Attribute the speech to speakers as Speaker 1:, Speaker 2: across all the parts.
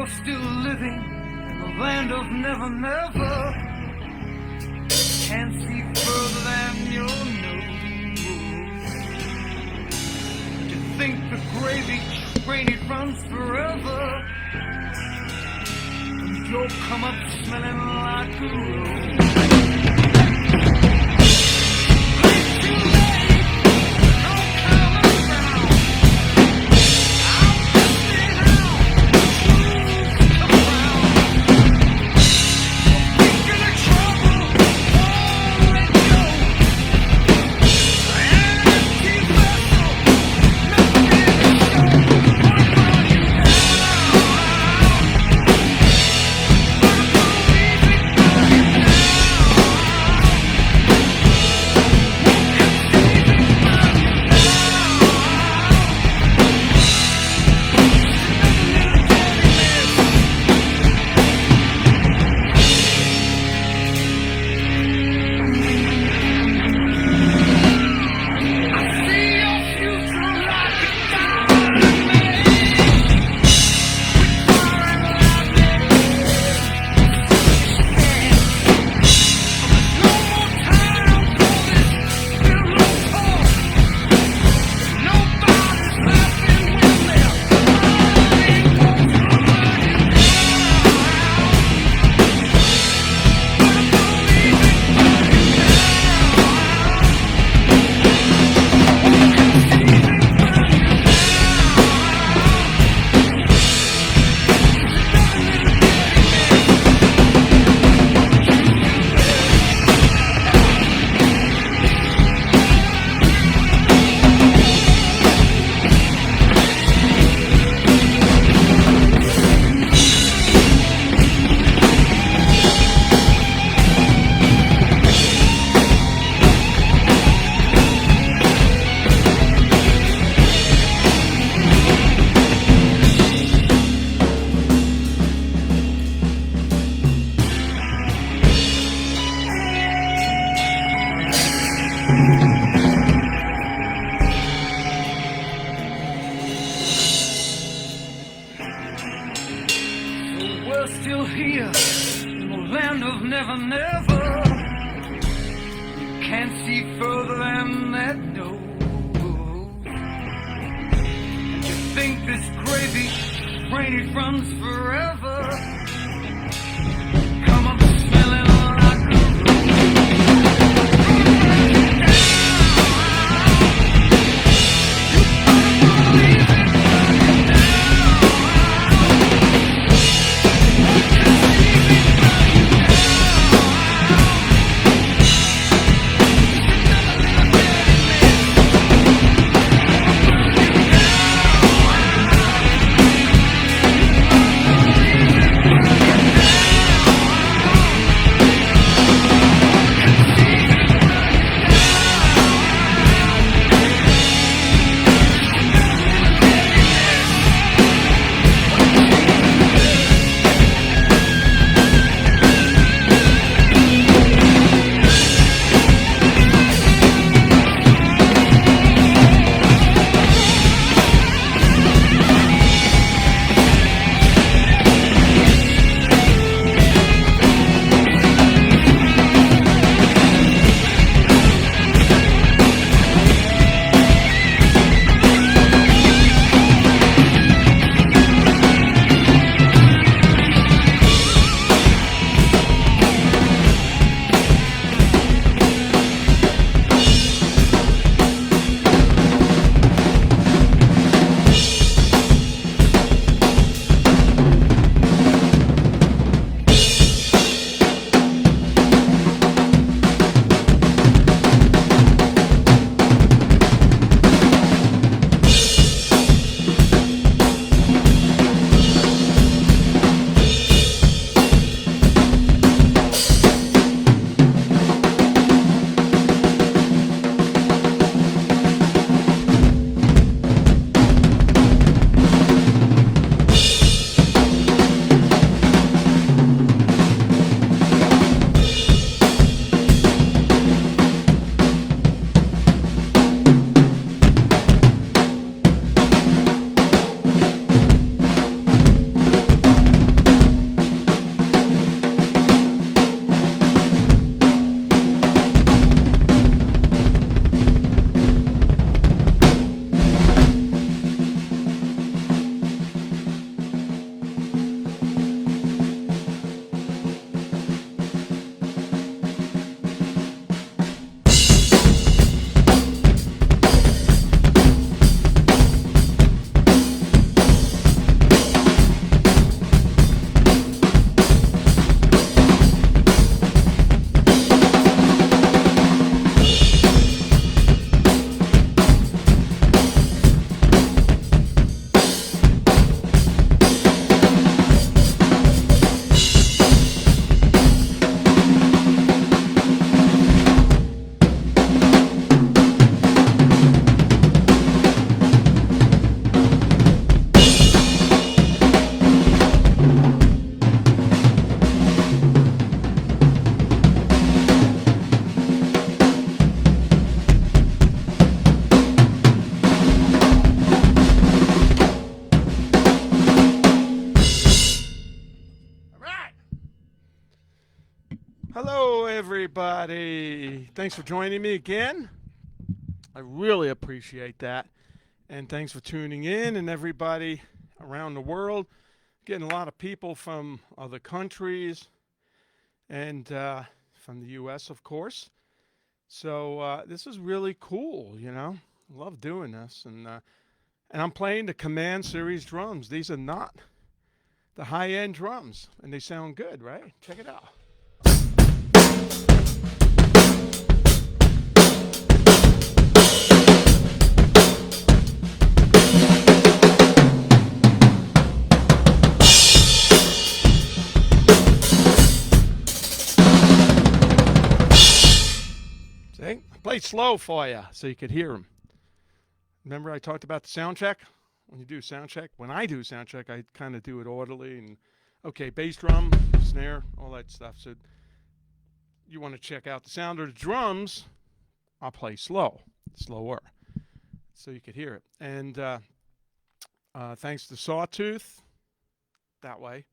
Speaker 1: you're still living in the land of never, never. Can't see further than your nose. To think the gravy train it runs forever, and you'll come up smelling like a rose. We're still here in the land of never, never. Can't see further than that nose. And you think this gravy train it runs forever? Come up smelling like a
Speaker 2: everybody. Thanks for joining me again. I really appreciate that. And thanks for tuning in, and everybody around the world. Getting a lot of people from other countries and from the U.S., of course. So this is really cool, you know. Love doing this. And I'm playing the Command Series drums. These are not the high-end drums, and they sound good, right? Check it out. See? I played slow for you so you could hear them. Remember I talked about the sound check? When you do sound check, when I do sound check, I kind of do it orderly and okay, bass drum, snare, all that stuff. So you want to check out the sound of the drums, I'll play slower, so you could hear it. And thanks to Sawtooth, that way,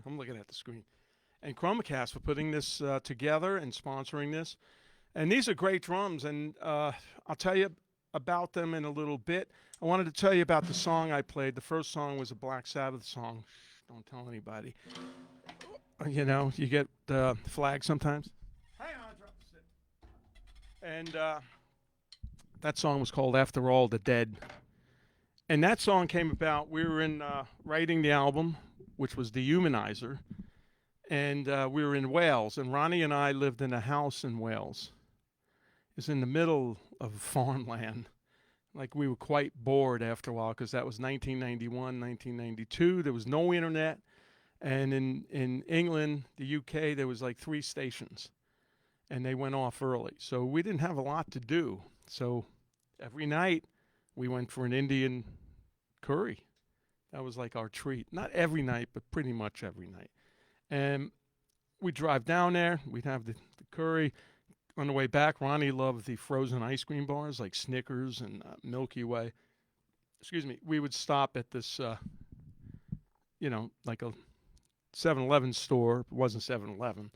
Speaker 2: I'm looking at the screen, and Chromacast for putting this together and sponsoring this. And these are great drums, and I'll tell you about them in a little bit. I wanted to tell you about the song I played. The first song was a Black Sabbath song. Don't tell anybody. You know, you get the flag sometimes. Hang on, drop the stick. And that song was called After All the Dead. And that song came about, we were in writing the album, which was Dehumanizer. And we were in Wales, and Ronnie and I lived in a house in Wales. It was in the middle of farmland. Like, we were quite bored after a while because that was 1991, 1992. There was no internet. And in England, the UK, there was like 3 stations. And they went off early. So we didn't have a lot to do. So every night, we went for an Indian curry. That was like our treat. Not every night, but pretty much every night. And we'd drive down there. We'd have the curry. On the way back, Ronnie loved the frozen ice cream bars like Snickers and Milky Way. Excuse me. We would stop at this, like a 7-Eleven store. It wasn't 7-Eleven.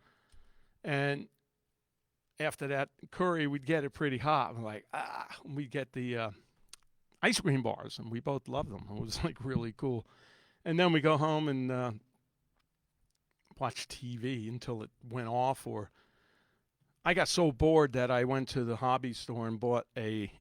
Speaker 2: And after that curry, we'd get it pretty hot. We're like, we'd get the ice cream bars, and we both loved them. It was like really cool. And then we go home and watch TV until it went off, or I got so bored that I went to the hobby store and bought a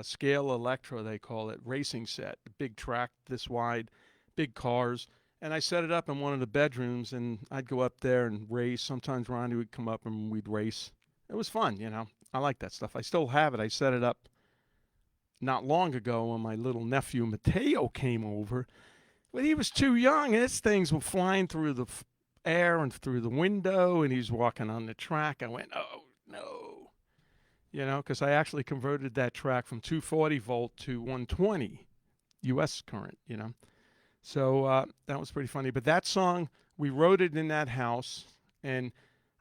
Speaker 2: Scale Electra, they call it, racing set, a big track this wide, big cars, and I set it up in one of the bedrooms, and I'd go up there and race. Sometimes Ronnie would come up and we'd race. It was fun, you know. I like that stuff. I still have it. I set it up not long ago when my little nephew Mateo came over, but he was too young. His things were flying through the air and through the window, and he's walking on the track. I went, oh no, you know, because I actually converted that track from 240 volt to 120 US current, you know. So that was pretty funny. But that song, we wrote it in that house, and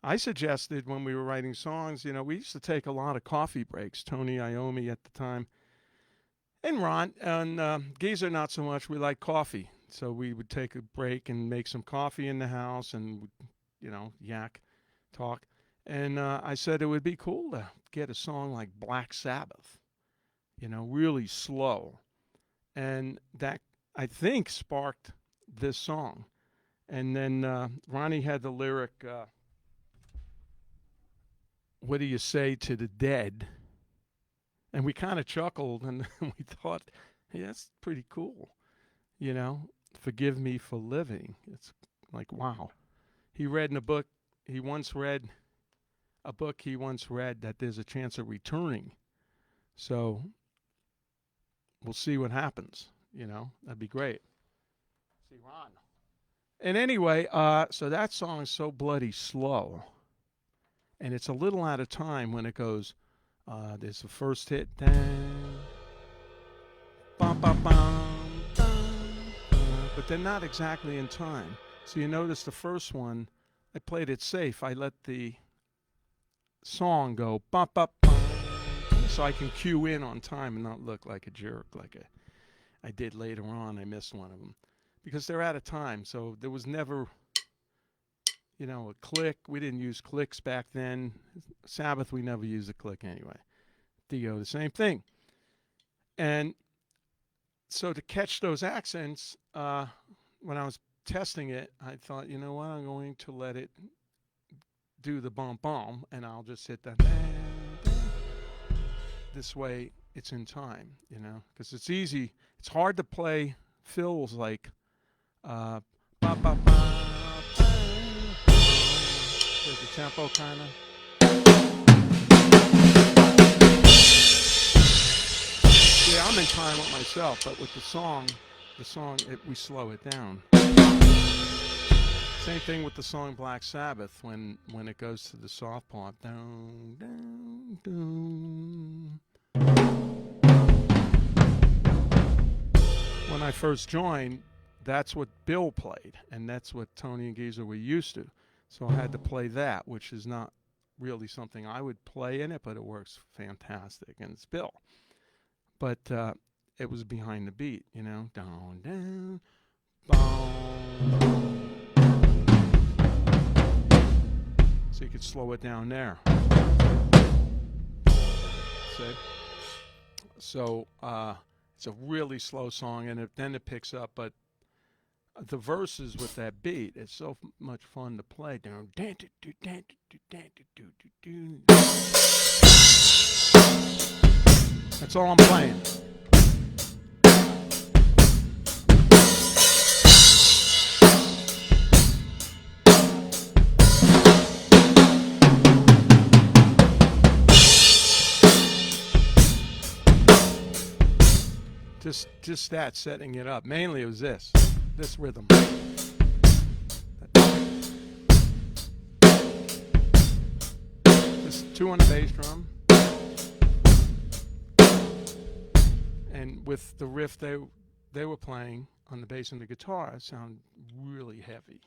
Speaker 2: I suggested when we were writing songs, you know, we used to take a lot of coffee breaks. Tony Iommi at the time, and Ron, and Geezer not so much. We like coffee. So we would take a break and make some coffee in the house and, you know, yak, talk. And I said it would be cool to get a song like Black Sabbath, you know, really slow. And that, I think, sparked this song. And then Ronnie had the lyric, what do you say to the dead? And we kind of chuckled, and we thought, hey, that's pretty cool, you know. Forgive me for living. It's like, wow. He read in a book, he once read that there's a chance of returning. So we'll see what happens, you know. That'd be great. See Ron. And anyway, so that song is so bloody slow. And it's a little out of time when it goes, there's the first hit, dang, bum, bum, bum. But they're not exactly in time. So you notice the first one, I played it safe. I let the song go, bop, bop, bop, so I can cue in on time and not look like a jerk like I did later on. I missed one of them because they're out of time. So there was never, you know, a click. We didn't use clicks back then. Sabbath, we never used a click anyway. Dio, the same thing. And so to catch those accents, when I was testing it, I thought, you know what, I'm going to let it do the bum bum, and I'll just hit that. This way, it's in time, you know, because it's easy. It's hard to play fills like ba ba ba ba. There's the tempo kind of. Yeah, I'm in time with myself, but with the song, we slow it down. Same thing with the song Black Sabbath when it goes to the soft part. Down, down, down. When I first joined, that's what Bill played, and that's what Tony and Geezer were used to. So I had to play that, which is not really something I would play in it, but it works fantastic, and it's Bill. But it was behind the beat, you know, down, down, boom. So you could slow it down there. See? So it's a really slow song, and then it picks up. But the verses with that beat, it's so much fun to play. Down, down, do, down, do, down, do, do. That's all I'm playing. Just that, setting it up. Mainly it was this rhythm. This 2 on the bass drum. And with the riff they were playing on the bass and the guitar, it sounded really heavy.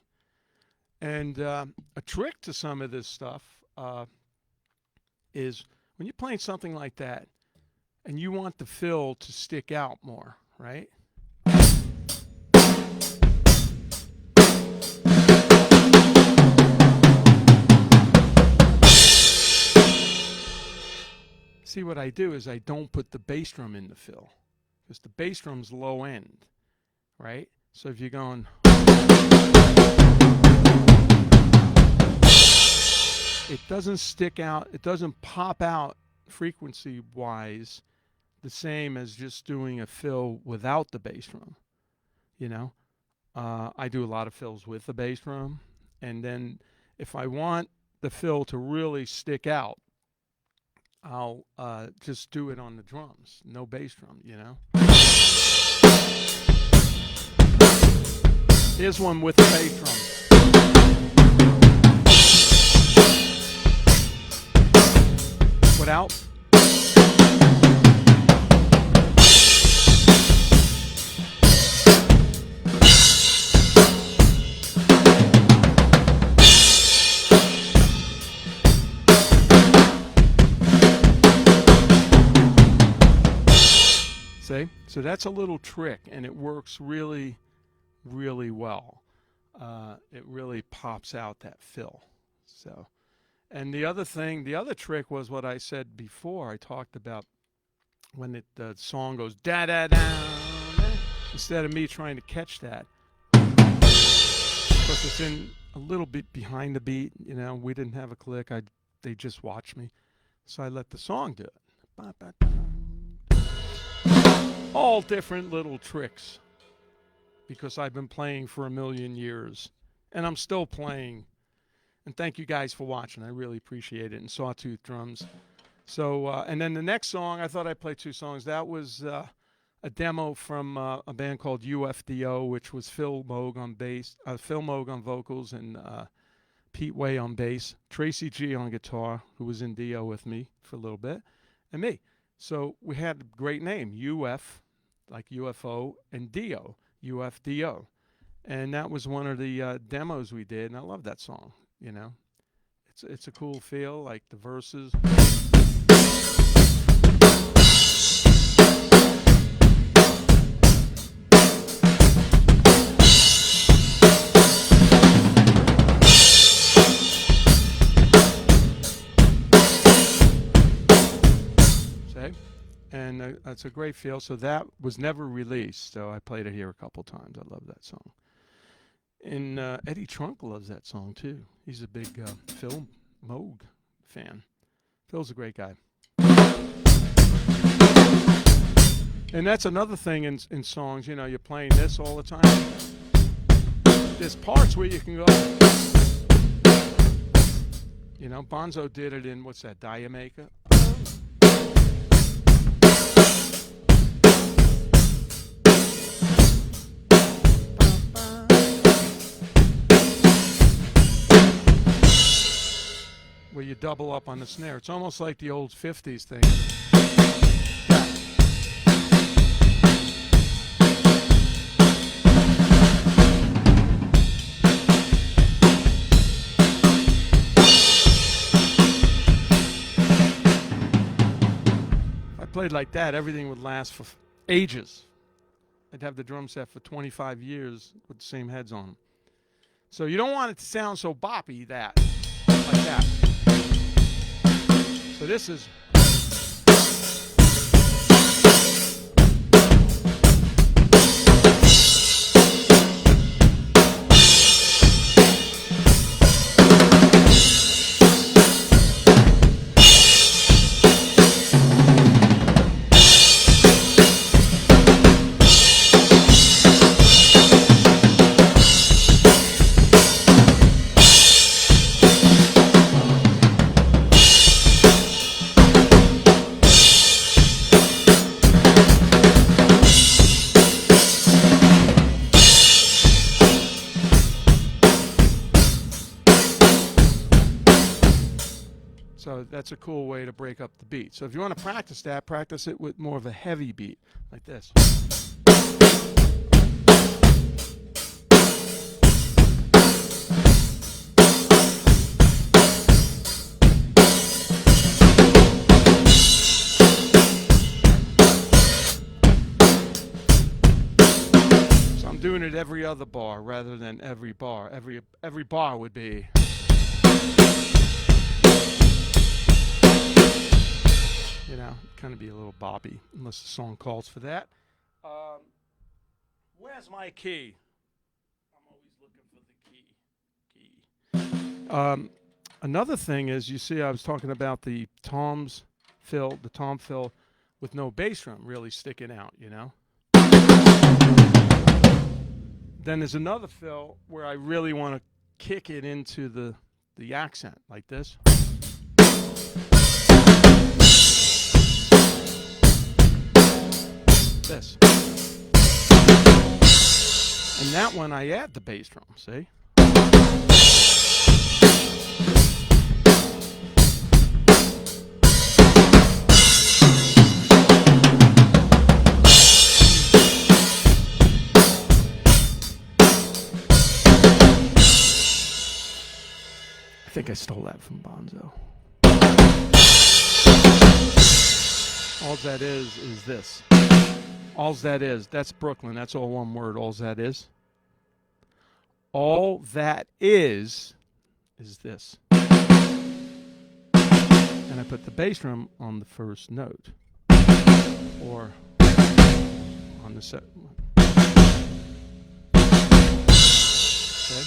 Speaker 2: And a trick to some of this stuff is when you're playing something like that, and you want the fill to stick out more, right? See, what I do is I don't put the bass drum in the fill, because the bass drum's low end, right? So if you're going, it doesn't stick out, it doesn't pop out frequency-wise the same as just doing a fill without the bass drum, you know. I do a lot of fills with the bass drum, and then if I want the fill to really stick out, I'll just do it on the drums, no bass drum, you know. Here's one with the bass drum. Without. See? So that's a little trick, and it works really, really well. It really pops out that fill. So, and the other trick was what I said before. I talked about when the song goes da da da. Instead of me trying to catch that, because it's in a little bit behind the beat. You know, we didn't have a click. They just watched me, so I let the song do it. Ba, ba, da. All different little tricks, because I've been playing for 1,000,000 years, and I'm still playing. And thank you guys for watching. I really appreciate it. And Sawtooth Drums. So, and then the next song, I thought I'd play 2 songs. That was a demo from a band called UFDO, which was Phil Moog on bass, Phil Moog on vocals, and Pete Way on bass, Tracy G on guitar, who was in Dio with me for a little bit, and me. So we had a great name, UF, like UFO, and Dio, UFDO. And that was one of the demos we did, and I love that song, you know. It's a cool feel, like the verses. and it's a great feel. So that was never released. So I played it here a couple times. I love that song. And Eddie Trunk loves that song too. He's a big Phil Moog fan. Phil's a great guy. And that's another thing in songs. You know, you're playing this all the time. There's parts where you can go. You know, Bonzo did it in, what's that, Diamaica? Where you double up on the snare. It's almost like the old 50s thing. Played like that, everything would last for ages. I'd have the drum set for 25 years with the same heads on them. So you don't want it to sound so boppy like that. So this is. So that's a cool way to break up the beat. So if you want to practice that, practice it with more of a heavy beat, like this. So I'm doing it every other bar rather than every bar. Every bar would be. You know, kind of be a little boppy, unless the song calls for that. Where's my key? I'm always looking for the key. Another thing is, you see, I was talking about the tom fill with no bass drum really sticking out, you know? Then there's another fill where I really want to kick it into the accent, like this. This. And that one I add the bass drum, see? I think I stole that from Bonzo. All that is this. All's that is. That's Brooklyn. That's all one word. All's that is. All that is this. And I put the bass drum on the first note. Or on the second one. Okay.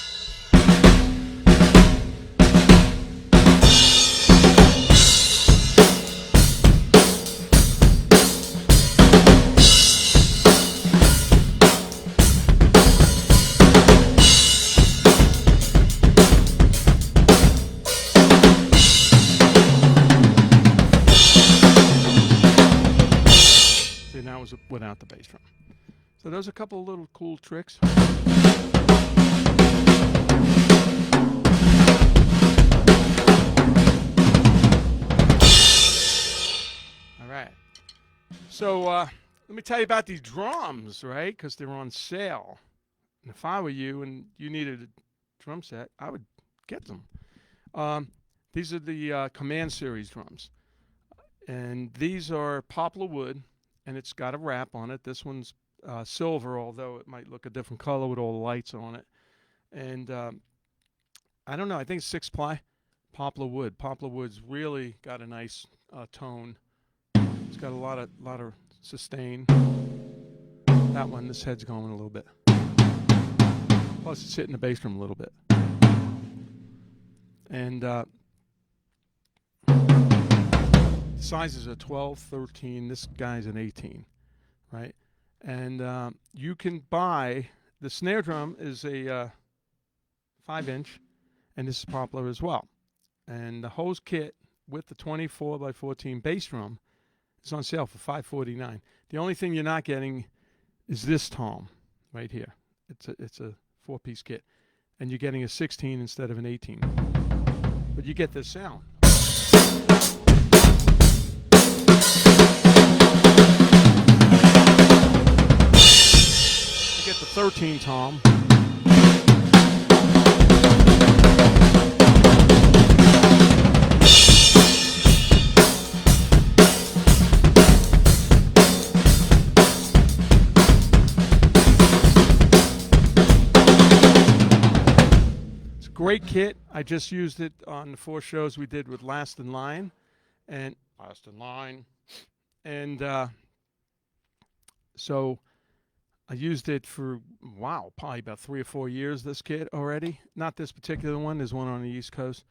Speaker 2: Without the bass drum. So there's a couple of little cool tricks. All right. So let me tell you about these drums, right? Because they're on sale. And if I were you and you needed a drum set, I would get them. These are the Command Series drums. And these are poplar wood. And it's got a wrap on it. This one's silver, although it might look a different color with all the lights on it. And I don't know. I think it's 6-ply poplar wood. Poplar wood's really got a nice tone. It's got a lot of sustain. That one, this head's going a little bit. Plus, it's hitting the bass drum a little bit. And sizes are 12, 13. This guy's an 18, right? And you can buy, the snare drum is a 5-inch, and this is popular as well. And the hose kit with the 24 by 14 bass drum is on sale for $549. The only thing you're not getting is this tom right here. It's a 4-piece kit, and you're getting a 16 instead of an 18. But you get this sound. You get the 13 tom. Great kit. I just used it on the 4 shows we did with Last in Line, and so I used it for probably about 3 or 4 years. This kit already, not this particular one. There's one on the East Coast,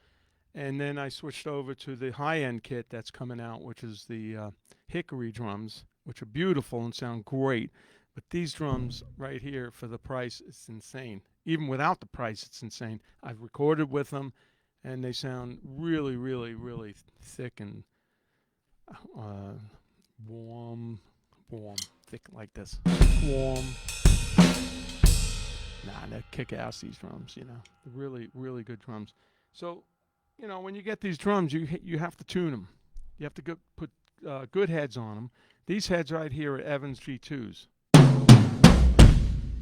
Speaker 2: and then I switched over to the high-end kit that's coming out, which is the Hickory drums, which are beautiful and sound great. But these drums right here, for the price, it's insane. Even without the price, it's insane. I've recorded with them, and they sound really, really, really thick and warm, thick like this. Warm. They kick ass, these drums, Really, really good drums. So, when you get these drums, you have to tune them. You have to put good heads on them. These heads right here are Evans G2s.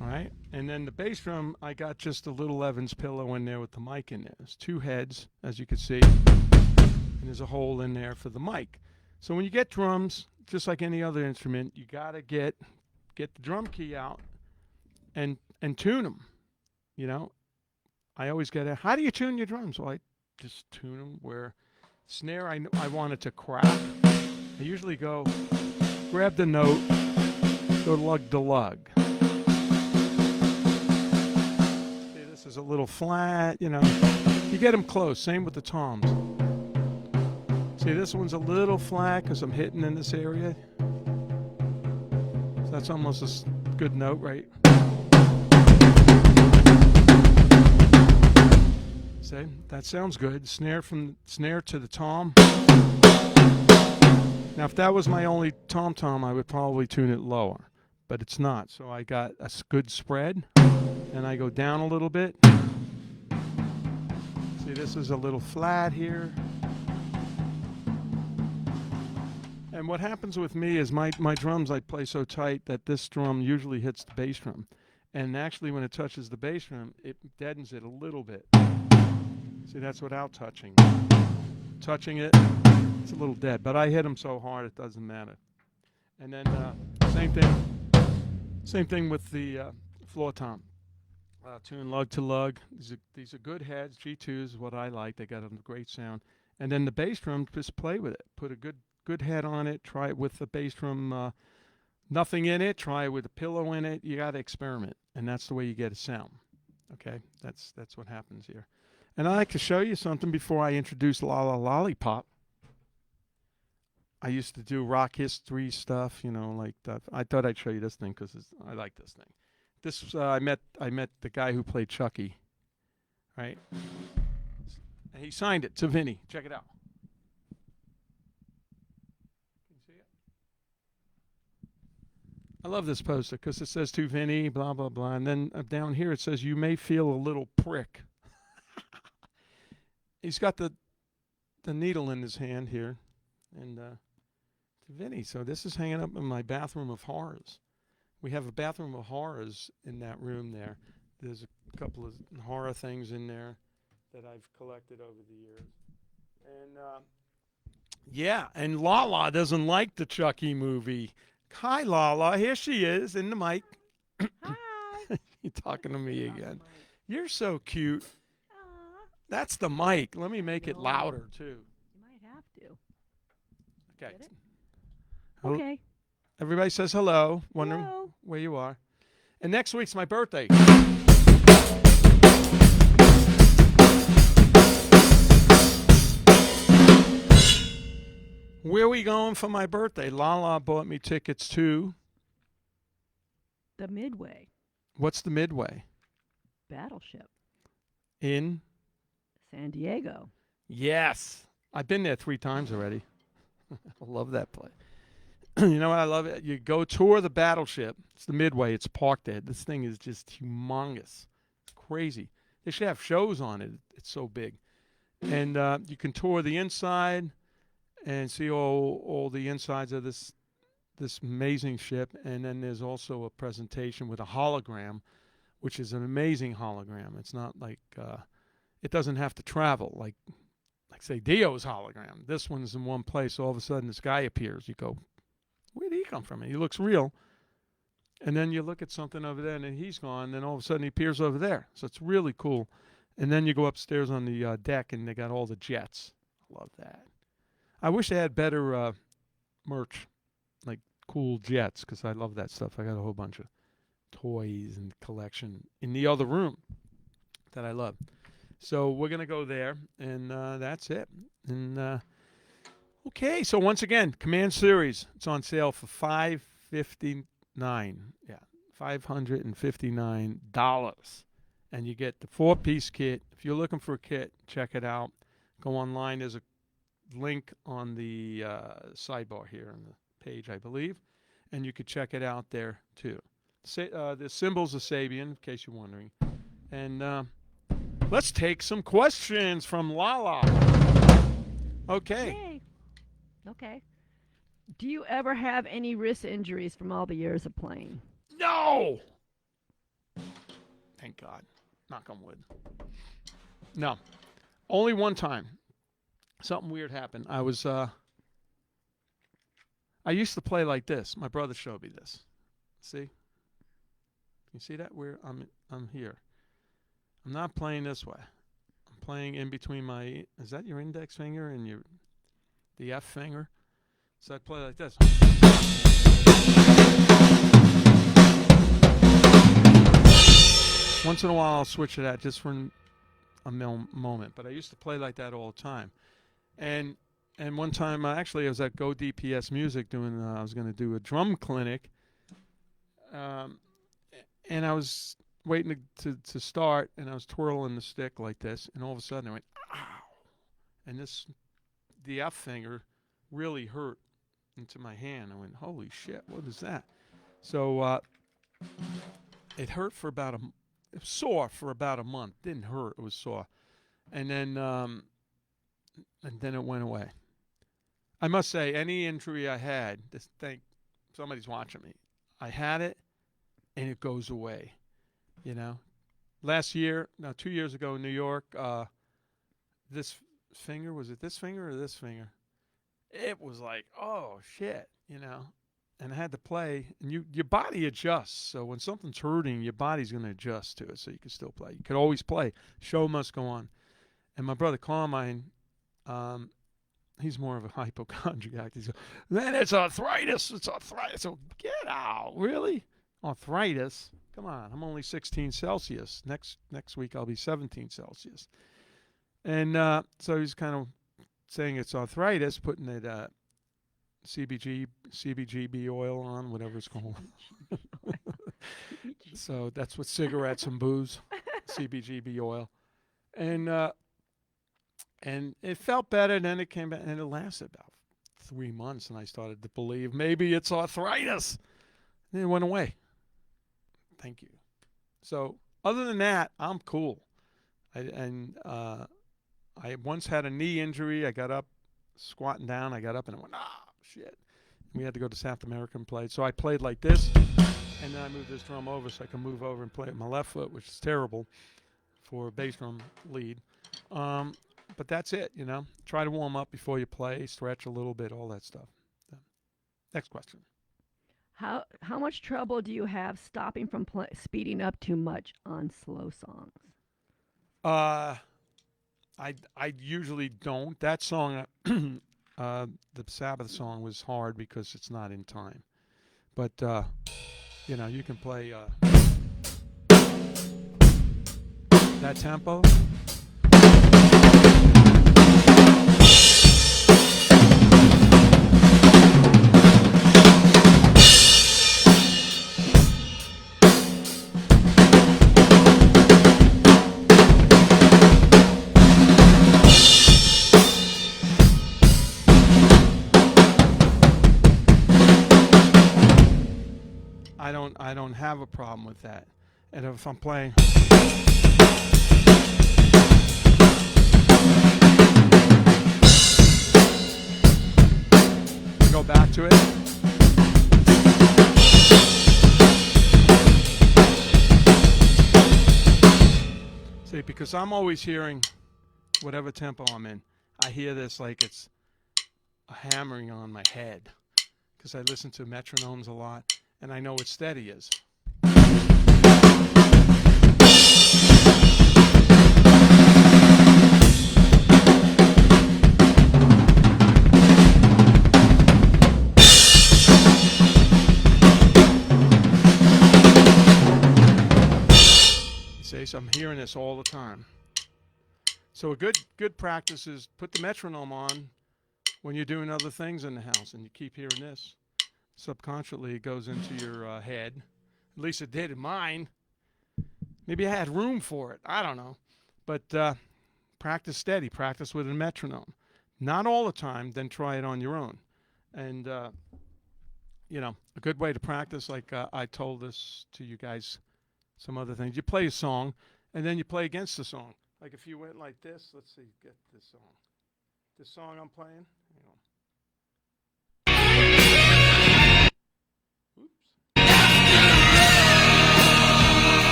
Speaker 2: All right, and then the bass drum, I got just a little Evans pillow in there with the mic in there. There's 2 heads, as you can see, and there's a hole in there for the mic. So when you get drums, just like any other instrument, you gotta get the drum key out and tune them. I always get how do you tune your drums? Well, I just tune them where snare I want it to crack. I usually go grab the note, go lug to lug. Is a little flat, you get them close. Same with the toms. See, this one's a little flat because I'm hitting in this area. So that's almost a good note, right? See, that sounds good. Snare to the tom. Now, if that was my only tom, I would probably tune it lower, but it's not. So I got a good spread. And I go down a little bit. See, this is a little flat here. And what happens with me is my drums, I play so tight that this drum usually hits the bass drum. And actually, when it touches the bass drum, it deadens it a little bit. See, that's without touching. Touching it, it's a little dead. But I hit them so hard, it doesn't matter. And then same thing with the floor tom. Tune lug to lug. These are good heads. G2s is what I like. They got a great sound. And then the bass drum, just play with it. Put a good head on it. Try it with the bass drum. Nothing in it. Try it with a pillow in it. You got to experiment, and that's the way you get a sound. Okay, that's what happens here. And I like to show you something before I introduce La La Lollipop. I used to do rock history stuff, like that. I thought I'd show you this thing because I like this thing. This I met the guy who played Chucky, right? And he signed it to Vinny. Check it out. Can you see it? I love this poster because it says to Vinny, blah blah blah, and then down here it says you may feel a little prick. He's got the needle in his hand here, and to Vinny. So this is hanging up in my bathroom of horrors. We have a bathroom of horrors in that room there. There's a couple of horror things in there that I've collected over the years. And and Lala doesn't like the Chucky movie. Hi, Lala. Here she is in the mic.
Speaker 3: Hi.
Speaker 2: You're talking to me
Speaker 3: That's
Speaker 2: again.
Speaker 3: Mike.
Speaker 2: You're so cute.
Speaker 3: Aw,
Speaker 2: That's the mic. Let me make it
Speaker 3: No.
Speaker 2: louder, too.
Speaker 3: you might have to.
Speaker 2: Okay.
Speaker 3: Get it?
Speaker 2: Hel-
Speaker 3: Okay.
Speaker 2: Everybody says hello, wondering
Speaker 3: Hello.
Speaker 2: where you are. And next week's my birthday. Where are we going for my birthday? Lala bought me tickets to.
Speaker 3: The Midway
Speaker 2: What's the Midway?
Speaker 3: Battleship,
Speaker 2: In?
Speaker 3: San Diego.
Speaker 2: Yes. I've been there 3 times already. I love that place. You know what I love? It. You go tour the Battleship. It's the Midway. It's parked there. This thing is just humongous. It's crazy. They should have shows on it. It's so big. And you can tour the inside and see all the insides of this amazing ship. And then there's also a presentation with a hologram, which is an amazing hologram. It's not like it doesn't have to travel like say Dio's hologram. This one's in one place. All of a sudden, this guy appears. You go, where did he come from? And he looks real. And then you look at something over there, and then he's gone. And all of a sudden, he appears over there. So it's really cool. And then you go upstairs on the deck, and they got all the jets. I love that. I wish they had better merch, like cool jets, because I love that stuff. I got a whole bunch of toys and collection in the other room that I love. So we're going to go there, and that's it. And okay, so once again, Command Series. It's on sale for $559. Yeah, $559. And you get the 4-piece kit. If you're looking for a kit, check it out. Go online. There's a link on the sidebar here on the page, I believe. And you could check it out there, too. The symbols of Sabian, in case you're wondering. And let's take some questions from Lala. Okay.
Speaker 3: Yay. Okay. Do you ever have any wrist injuries from all the years of playing?
Speaker 2: No! Thank God. Knock on wood. No. Only one time. Something weird happened. I used to play like this. My brother showed me this. See? Can you see that? Where I'm here. I'm not playing this way. I'm playing in between my. Is that your index finger and the F finger? So I play like this. Once in a while, I'll switch to that just for a moment. But I used to play like that all the time. And one time, actually, I was at Go DPS Music doing. I was going to do a drum clinic. And I was waiting to start, and I was twirling the stick like this, and all of a sudden I went, ow! And the F finger really hurt into my hand. I went, holy shit, what is that? So it hurt for it was sore for about a month. Didn't hurt, it was sore. And then it went away. I must say, any injury I had, somebody's watching me. I had it, and it goes away. You know, 2 years ago in New York, this finger, was it this finger or this finger? It was like, oh shit, you know, and I had to play, and your body adjusts. So when something's hurting, your body's going to adjust to it so you can still play. You can always play. Show must go on. And my brother Carmine, he's more of a hypochondriac. He's like, man, it's arthritis. It's arthritis. So get out. Really? Arthritis? Come on, I'm only 16 Celsius. Next week I'll be 17 Celsius. And so he's kind of saying it's arthritis, putting it CBGB oil on, whatever it's called. So that's what cigarettes and booze, CBGB oil. And it felt better, then it came back, and it lasted about 3 months, and I started to believe maybe it's arthritis. And it went away. Thank you. So other than that, I'm cool. I once had a knee injury. I got up, squatting down. I got up and I went, shit. We had to go to South America and play. So I played like this, and then I moved this drum over so I can move over and play with my left foot, which is terrible for a bass drum lead. But that's it, you know. Try to warm up before you play, stretch a little bit, all that stuff. Next question.
Speaker 3: How much trouble do you have stopping from speeding up too much on slow songs?
Speaker 2: I usually don't. That song, the Sabbath song, was hard because it's not in time. But you can play that tempo. I don't have a problem with that. And if I'm playing go back to it. See, because I'm always hearing whatever tempo I'm in. I hear this like it's a hammering on my head because I listen to metronomes a lot. And I know what steady is. You see, so I'm hearing this all the time. So a good practice is put the metronome on when you're doing other things in the house, and you keep hearing this. Subconsciously, it goes into your head. At least it did in mine. Maybe I had room for it. I don't know. But practice steady. Practice with a metronome. Not all the time. Then try it on your own. And, a good way to practice, like I told this to you guys, some other things. You play a song, and then you play against the song. Like if you went like this. Let's see. Get this song. This song I'm playing. Hang on.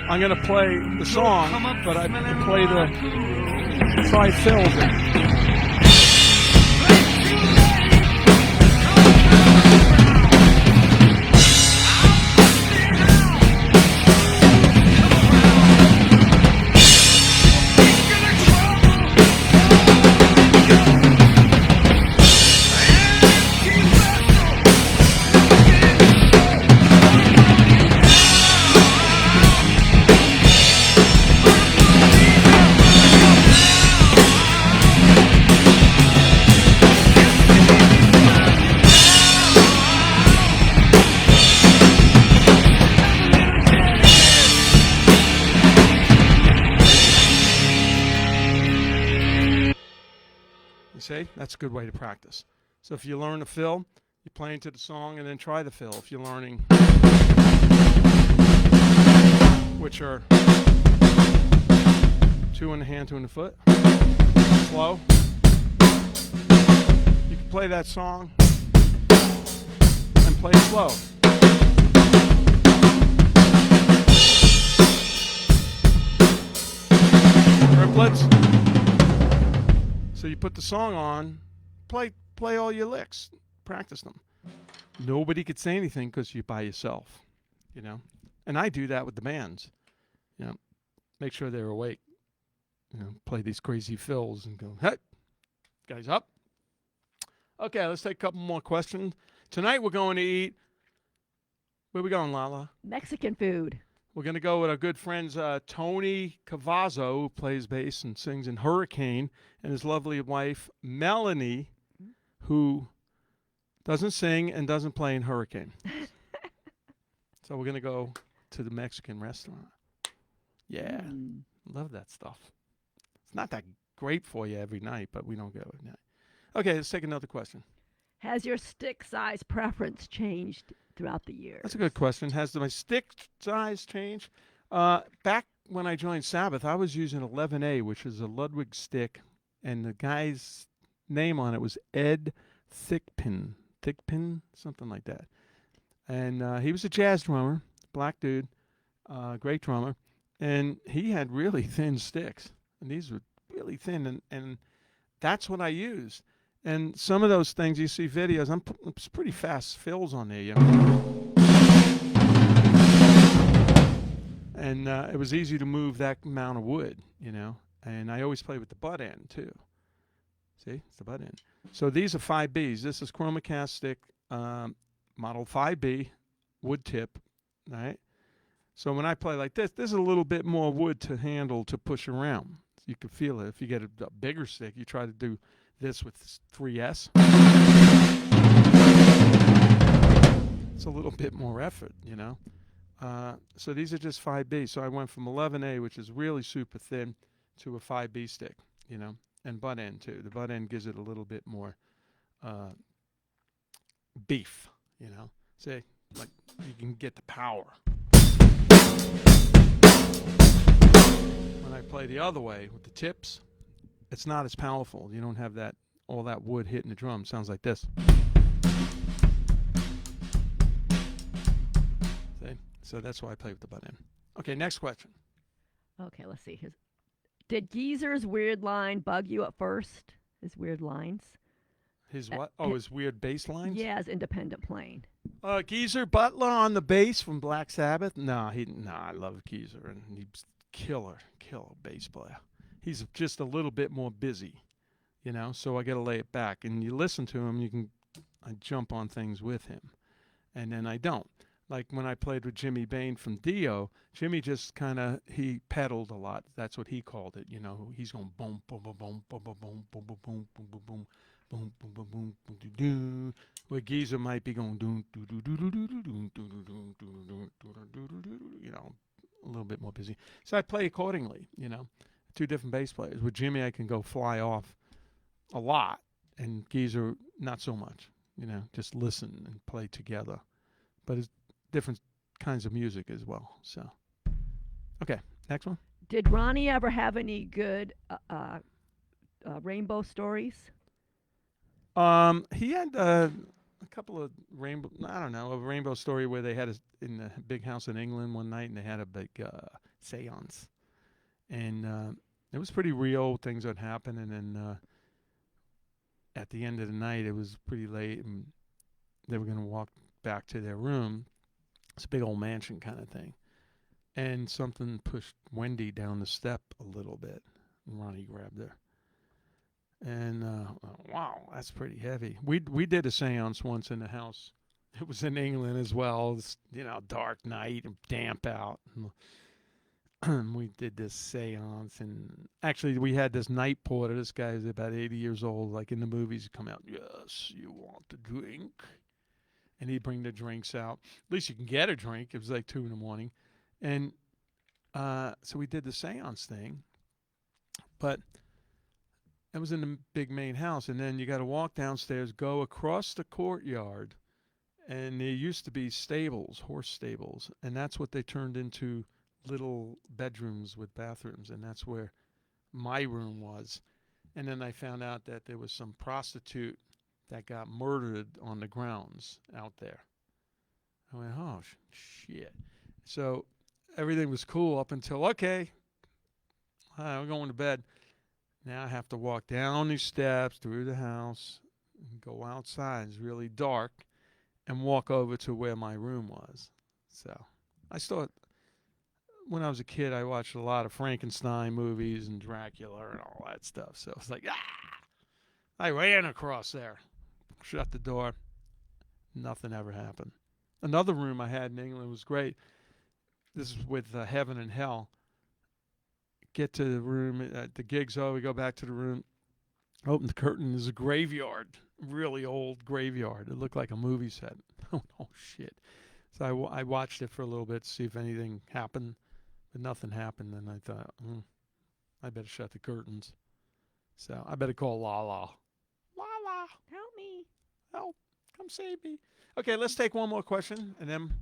Speaker 2: I'm going to play the song, but I play the tri-fills. See, that's a good way to practice. So if you learn a fill, you play into the song and then try the fill. If you're learning, which are 2 in the hand, 2 in the foot, slow, you can play that song and play it slow. Triplets. So you put the song on, play all your licks, practice them. Nobody could say anything because you're by yourself, And I do that with the bands, Make sure they're awake, Play these crazy fills and go, hey, guys up. Okay, let's take a couple more questions. Tonight we're going to eat. Where we going, Lala?
Speaker 3: Mexican food.
Speaker 2: We're going to go with our good friends Tony Cavazzo, who plays bass and sings in Hurricane, and his lovely wife, Melanie, who doesn't sing and doesn't play in Hurricane. So we're going to go to the Mexican restaurant. Yeah, love that stuff. It's not that great for you every night, but we don't go every night. Okay, let's take another question.
Speaker 3: Has your stick size preference changed throughout the years?
Speaker 2: That's a good question. Has my stick size changed? Back when I joined Sabbath, I was using 11A, which is a Ludwig stick, and the guy's name on it was Ed Thickpin, something like that. And he was a jazz drummer, black dude, great drummer, and he had really thin sticks, and these were really thin, and that's what I used. And some of those things you see videos, it's pretty fast fills on there, And it was easy to move that amount of wood, And I always play with the butt end too. See, it's the butt end. So these are 5Bs. This is Chromacast stick model 5B, wood tip, right? So when I play like this, there's a little bit more wood to handle to push around. You can feel it. If you get a bigger stick, you try to do this with 3S. It's a little bit more effort, you know. So these are just 5B. So I went from 11A, which is really super thin, to a 5B stick, you know, and butt end too. The butt end gives it a little bit more beef, you know. See, like you can get the power. When I play the other way with the tips, it's not as powerful. You don't have that all that wood hitting the drum. Sounds like this. See? So that's why I play with the butt end. Okay, next question.
Speaker 3: Okay, let's see. Did Geezer's weird line bug you at first? His weird lines?
Speaker 2: His what? Oh, his weird bass lines?
Speaker 3: Yeah, his independent playing.
Speaker 2: Geezer Butler on the bass from Black Sabbath? No, I love Geezer, and he's killer bass player. He's just a little bit more busy, you know, so I got to lay it back. And you listen to him, I jump on things with him, and then I don't. Like when I played with Jimmy Bain from Dio, Jimmy just he pedaled a lot. That's what he called it, you know. He's going boom, boom, boom, boom, boom, boom, boom, boom, boom, boom, boom, boom, boom, boom, boom, boom, boom, boom, boom. Where Geezer might be going doom, doo, doo, doo, doo, doo, doo, doo, doo, doo, doo, doo, doo, doo, you know, a little bit more busy. So I play accordingly, you know. Two different bass players. With Jimmy, I can go fly off a lot, and Geezer, not so much, you know, just listen and play together. But it's different kinds of music as well. So, okay, next one.
Speaker 3: Did Ronnie ever have any good rainbow stories?
Speaker 2: He had a couple of a rainbow story where they had in a big house in England one night, and they had a big seance. And it was pretty real, things that happened. And then at the end of the night, it was pretty late, and they were going to walk back to their room. It's a big old mansion kind of thing. And something pushed Wendy down the step a little bit. And Ronnie grabbed her. And, wow, that's pretty heavy. We did a seance once in the house. It was in England as well. It's, you know, dark night and damp out. And we did this seance. And actually, we had this night porter. This guy is about 80 years old. Like in the movies, he'd come out, yes, you want a drink? And he'd bring the drinks out. At least you can get a drink. It was like 2 a.m. And so we did the seance thing. But it was in the big main house. And then you got to walk downstairs, go across the courtyard. And there used to be stables, horse stables. And that's what they turned into little bedrooms with bathrooms. And that's where my room was. And then I found out that there was some prostitute that got murdered on the grounds out there. I went, oh, shit. So everything was cool up until, okay, I'm going to bed. Now I have to walk down these steps through the house, and go outside. It's really dark, and walk over to where my room was. So I thought, when I was a kid, I watched a lot of Frankenstein movies and Dracula and all that stuff. So it's like, I ran across there. Shut the door. Nothing ever happened. Another room I had in England was great. This is with Heaven and Hell. Get to the room. The gig's over. We go back to the room. Open the curtain. There's a graveyard. Really old graveyard. It looked like a movie set. Oh, shit. So I watched it for a little bit to see if anything happened. But nothing happened. And I thought, I better shut the curtains. So I better call Lala. Lala.
Speaker 3: Help me.
Speaker 2: Help. Come save me. Okay, let's take one more question, and then...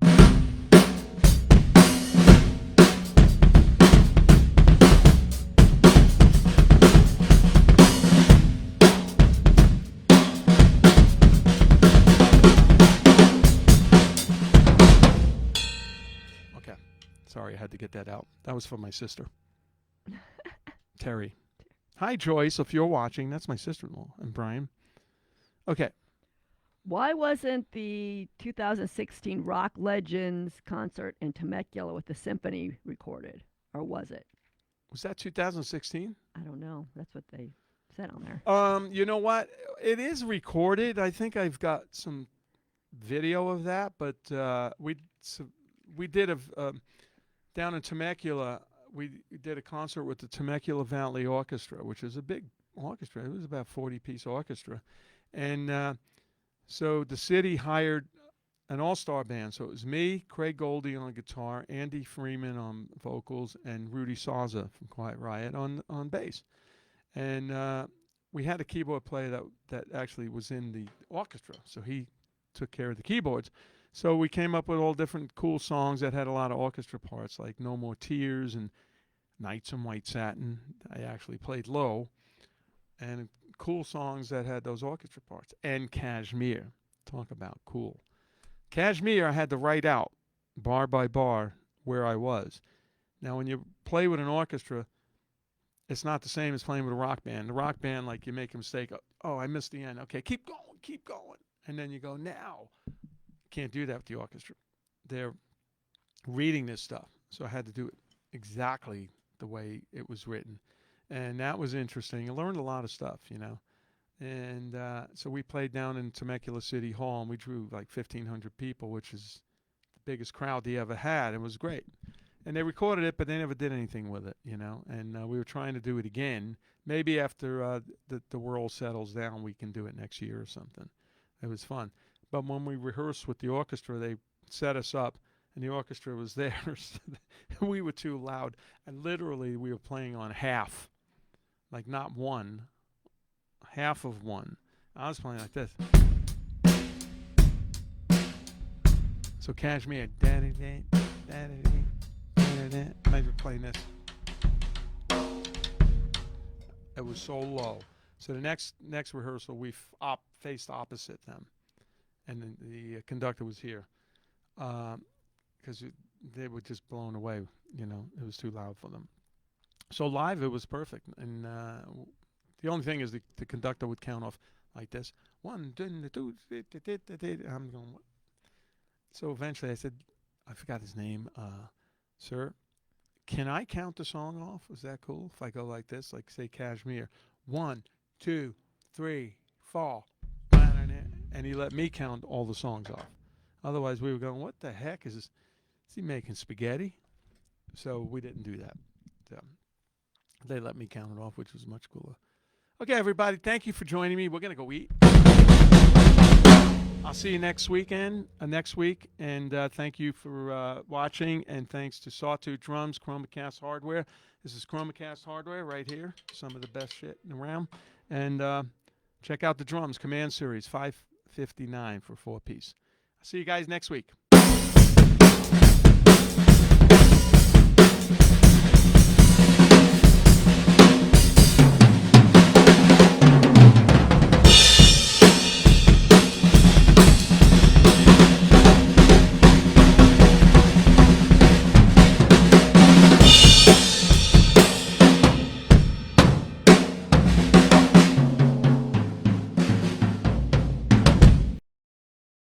Speaker 2: Okay. Sorry, I had to get that out. That was for my sister. Terry. Hi, Joyce, if you're watching. That's my sister-in-law, and Brian. Okay.
Speaker 3: Why wasn't the 2016 Rock Legends concert in Temecula with the symphony recorded? Or was it?
Speaker 2: Was that 2016?
Speaker 3: I don't know. That's what they said on there.
Speaker 2: You know what? It is recorded. I think I've got some video of that, but we did down in Temecula. We did a concert with the Temecula Valley Orchestra, which is a big orchestra. It was about 40-piece orchestra, and so the city hired an all-star band. So it was me, Craig Goldie on guitar, Andy Freeman on vocals, and Rudy Sauza from Quiet Riot on bass. And we had a keyboard player that actually was in the orchestra, so he took care of the keyboards. So we came up with all different cool songs that had a lot of orchestra parts, like No More Tears and Nights in White Satin. I actually played low, and cool songs that had those orchestra parts. And Kashmir. Talk about cool. Kashmir, I had to write out bar by bar where I was. Now, when you play with an orchestra, it's not the same as playing with a rock band. The rock band, like, you make a mistake. Oh, I missed the end. Okay, keep going. And then you go, now. Can't do that with the orchestra. They're reading this stuff. So I had to do it exactly the way it was written. And that was interesting. I learned a lot of stuff, you know. And so we played down in Temecula City Hall, and we drew like 1,500 people, which is the biggest crowd they ever had. It was great. And they recorded it, but they never did anything with it, you know. And we were trying to do it again. Maybe after the world settles down, we can do it next year or something. It was fun. But when we rehearsed with the orchestra, they set us up, and the orchestra was there. We were too loud. And literally, we were playing on half, like not one, half of one. I was playing like this. So Kashmir, maybe playing this. It was so low. So the next rehearsal, we faced opposite them, and the conductor was here, because they were just blown away. You know, it was too loud for them. So live, it was perfect, and the only thing is the conductor would count off like this. 1, 2, 3. I'm going. So eventually, I said, I forgot his name. Sir, can I count the song off? Is that cool if I go like this, like say Kashmir? 1, 2, 3, 4. And he let me count all the songs off. Otherwise, we were going, what the heck is this? Is he making spaghetti? So we didn't do that. So they let me count it off, which was much cooler. Okay, everybody, thank you for joining me. We're going to go eat. I'll see you next week. And thank you for watching. And thanks to Sawtooth Drums, ChromaCast Hardware. This is ChromaCast Hardware right here. Some of the best shit around. And check out the drums, Command Series 559 for 4-piece. I'll see you guys next week.